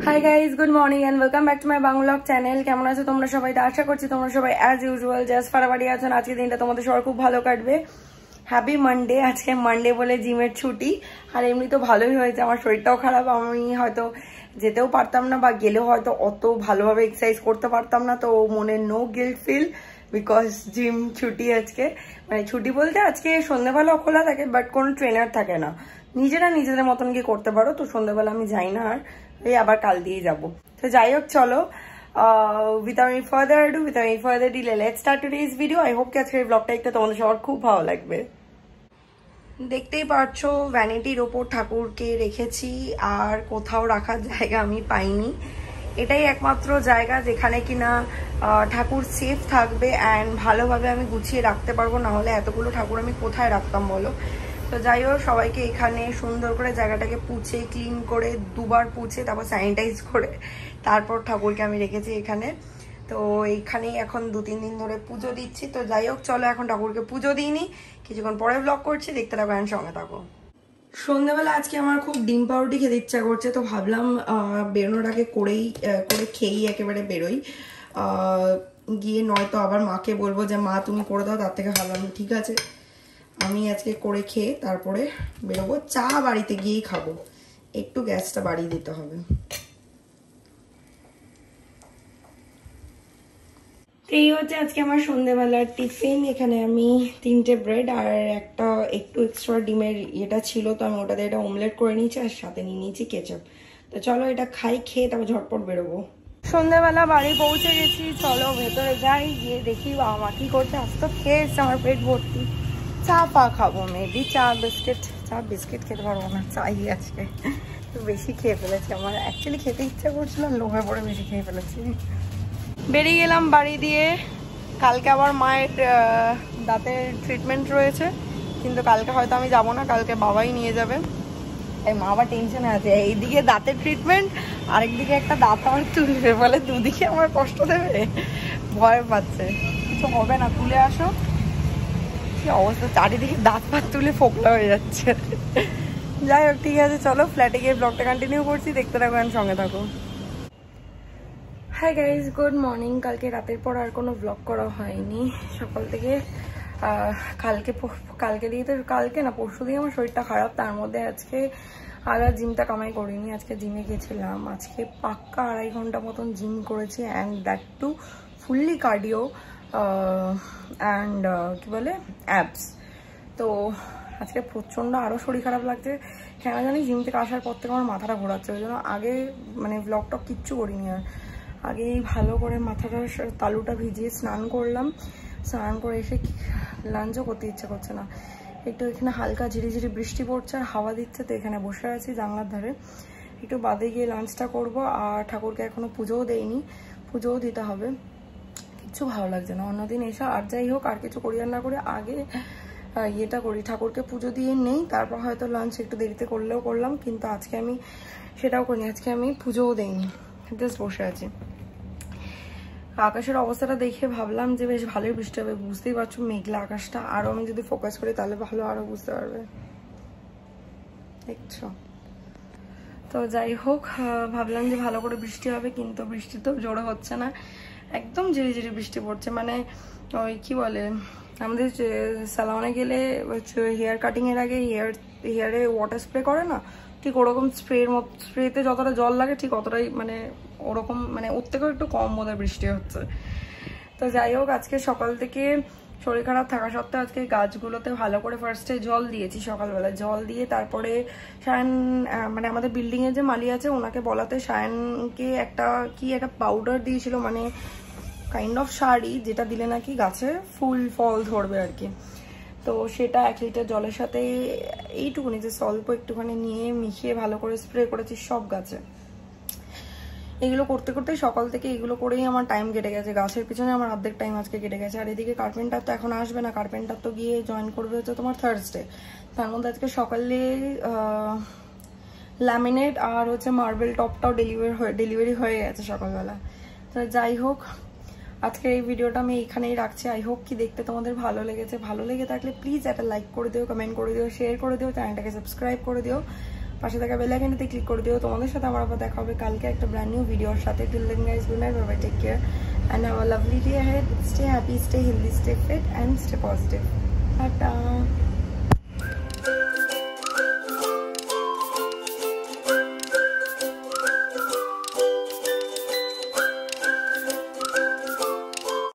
High guys, good morning and welcome back to my Bangla channel. কেমন আছো তোমরা সবাই? আশা করছি তোমরা সবাই অ্যাজ ইউজুয়াল জাস্ট ফারাবাড়ি আছো। আজকে দিনটা তোমাদের সবার খুব ভালো কাটবে। Happy Monday. আজকে মানডে বলে জিমের ছুটি, আর এমনি তো ভালোই হয়েছে। আমার শরীরটাও খারাপ, আমি হয়তো যেতেও পারতাম না, বা গেলেও হয়তো অত ভালোভাবে এক্সারসাইজ করতে পারতাম না। তো মনে no guilt feel because gym ছুটি আজকে। মানে ছুটি বলতে আজকে সন্ধ্যাবেলা খোলা থাকে, বাট কোনো ট্রেনার থাকে না, নিজেরা নিজেদের মতন কি করতে পারো। তো সন্ধ্যাবেলা আমি যাই না, আর এই আবার কাল দিয়ে যাবো। তো যাই হোক, চলো without any further delay, let's start today's video. I hope আজকে এই ব্লগটা একটা তোমাদের সবার খুব ভালো লাগবে। দেখতেই পাচ্ছ ভ্যানিটির ওপর ঠাকুরকে রেখেছি, আর কোথাও রাখার জায়গা আমি পাইনি। এটাই একমাত্র জায়গা যেখানে কিনা ঠাকুর সেফ থাকবে অ্যান্ড ভালোভাবে আমি গুছিয়ে রাখতে পারবো। না হলে এতগুলো ঠাকুর আমি কোথায় রাখতাম বলো। তো যাই হোক, সবাইকে এখানে সুন্দর করে জায়গাটাকে পুছে ক্লিন করে দুবার পুছে তারপর স্যানিটাইজ করে তারপর ঠাকুরকে আমি রেখেছি এখানে। তো এইখানেই এখন 2-3 দিন ধরে পুজো দিচ্ছি। তো যাই হোক, চলো এখন ঠাকুরকে পুজো দিইনি, কিছুক্ষণ পরে ব্লগ করছি, দেখতে থাকো আর সঙ্গে থাকো। সন্ধ্যাবেলা আজকে আমার খুব ডিম পাউরুটি খেতে ইচ্ছা করছে, তো ভাবলাম বেরোনোর আগে করে খেয়েই একেবারে বেরোই, গিয়ে নয়তো আবার মাকে বলবো যে মা তুমি করে দাও। তার থেকে ভাবলাম ঠিক আছে আমি আজকে করে খেয়ে তারপরে বেরোবো। চা বাড়িতে গিয়েই খাবো, একটু গ্যাসটা বাড়িয়ে দিতে হবে। এই হচ্ছে আজকে আমার সন্ধ্যেবেলার টিফিন। এখানে আমি 3টে ব্রেড আর একটা একটু এক্সট্রা ডিমের এটা ছিল, তো আমি ওটাতে এটা অমলেট করে নিয়েছি, আর সাথে নিয়ে নিয়েছি কেচাপ। তো চলো এটা খাই, খেয়ে তারপর ঝটপট বেরোবো। সন্ধ্যাবেলা বাড়ি পৌঁছে গেছি, চলো ভেতরে যাই, গিয়ে দেখি বাবা মা কি করছে। আজ তো খেয়ে এসছে আমার পেট ভর্তি। চা পা খাবো, মেবি চা বিস্কিট খেতে পারবো না, চাই আজকে তো বেশি খেয়ে ফেলেছি। আমার অ্যাকচুয়ালি খেতে ইচ্ছা করছিল, লোভে পড়ে বেশি খেয়ে ফেলেছি। বেরিয়ে গেলাম বাড়ি দিয়ে। কালকে আবার মায়ের দাঁতের ট্রিটমেন্ট রয়েছে, কিন্তু কালকে হয়তো আমি যাবো না, কালকে বাবাই নিয়ে যাবে। তাই মা আবার টেনশনে আছে, এইদিকে দাঁতের ট্রিটমেন্ট, আরেকদিকে একটা দাঁত আমার তুলবে, বলে দুদিকে আমার কষ্ট দেবে, ভয় পাচ্ছে। কিছু হবে না, তুলে আসো। কি অবস্থা, চারিদিকে দাঁত ফাত তুলে ফোকলা হয়ে যাচ্ছে। যাই হোক, ঠিক আছে, চলো ফ্ল্যাটে গিয়ে ব্লগটা কন্টিনিউ করছি, দেখতে থাকো আর সঙ্গে থাকো। High guys, good morning. কালকে রাতের পর আর কোনো ব্লগ করা হয়নি সকাল থেকে। কালকে না পরশু দিয়ে আমার শরীরটা খারাপ, তার মধ্যে আজকে আর জিমটা কামাই করিনি। আজকে জিমে গেছিলাম, আজকে পাক্কা 2.5 ঘন্টা মতন জিম করেছি, and that too fully cardio and কি বলে অ্যাবস। তো আজকে প্রচণ্ড আরও শরীর খারাপ লাগছে, কেন জানি জিম থেকে আসার পর থেকে আমার মাথাটা ঘোরাচ্ছে। ওই জন্য আগে মানে ব্লগটা কিচ্ছু করিনি। আর আগেই ভালো করে মাথাটা তালুটা ভিজিয়ে স্নান করলাম, স্নান করে এসে লাঞ্চও করতে ইচ্ছা করছে না। একটু এখানে হালকা ঝিরিঝিরি বৃষ্টি পড়ছে আর হাওয়া দিচ্ছে, তো এখানে বসে আছি জানলার ধারে। একটু বাদে গিয়ে লাঞ্চটা করব। আর ঠাকুরকে এখনো পুজোও দেয়নি, পুজোও দিতে হবে। কিচ্ছু ভালো লাগছে না অন্যদিন এসে। আর যাই হোক, আর কিছু করি আর না করে আগে ইয়েটা করি, ঠাকুরকে পুজো দিয়ে নেই, তারপর হয়তো লাঞ্চ একটু দেরিতে করলেও করলাম। কিন্তু আজকে আমি সেটাও করিনি, আজকে আমি পুজোও দেইনি, জাস্ট বসে আছি। আকাশের অবস্থাটা দেখে ভাবলাম যে বেশ ভালোই বৃষ্টি হবে। বুঝতেই পারছো মেঘলা আকাশটা, আরো আমি যদি ফোকাস করি তাহলে ভালো আরো বুঝতে পারবে, দেখছো। তো যাই হোক, ভাবলাম যে ভালো করে বৃষ্টি হবে, কিন্তু বৃষ্টি তো জোরে হচ্ছে না, একদম ঝিরিঝিরি বৃষ্টি পড়ছে। মানে ওই কি বলে, আমাদের সালনে গেলে হেয়ার কাটিং এর আগে হেয়ারে ওয়াটার স্প্রে করে না, ঠিক ওরকম স্প্রেতে যতটা জল লাগে ঠিক অতটাই, মানে ওরকম, মানে ওর থেকেও একটু কম বোধহয় বৃষ্টি হচ্ছে। তো যাই হোক, আজকে সকাল থেকে শরীর খারাপ থাকা সত্ত্বেও আজকে গাছগুলোতে ভালো করে ফার্স্টে জল দিয়েছি। সকালবেলা জল দিয়ে তারপরে সায়ন, মানে আমাদের বিল্ডিং এর যে মালি আছে ওনাকে বলাতে সায়নকে একটা পাউডার দিয়েছিল, মানে কাইন্ড অফ শাড়ি, যেটা দিলে নাকি গাছে ফুল ফল ধরবে আর কি। তো সেটা 1 লিটার জলের সাথে এইটুকুনি যে স্বল্প একটুখানি নিয়ে মিশিয়ে ভালো করে স্প্রে করেছি সব গাছে। এগুলো করতে করতে সকাল থেকে এগুলো করেই আমার টাইম কেটে গেছে, গাছের পিছনে আমার অর্ধেক টাইম আজকে কেটে গেছে। আর এদিকে কার্পেন্টার তো এখন আসবে না, কার্পেন্টার তো গিয়ে জয়েন করবে হচ্ছে তোমার থার্সডে। তার মধ্যে আজকে সকালে ল্যামিনেট আর হচ্ছে মার্বেল টপটাও ডেলিভারি হয়ে গেছে সকালবেলা। তো যাই হোক, আজকে এই ভিডিওটা আমি এখানেই রাখছি। আই হোপ কি দেখতে তোমাদের ভালো লেগেছে। ভালো লেগে থাকলে প্লিজ একটা লাইক করে দিও, কমেন্ট করে দিও, শেয়ার করে দিও, চ্যানেলটাকে সাবস্ক্রাইব করে দিও। পাশে থাকা বেল আইকনটাতে ক্লিক করে দিও। তোমাদের সাথে আমার আবার দেখা হবে কালকে একটা ব্র্যান্ড নিউ ভিডিওর সাথে। Till then guys, good night, bye bye, take care and have a lovely day ahead. Stay happy, stay healthy, stay fit and stay positive. Tata.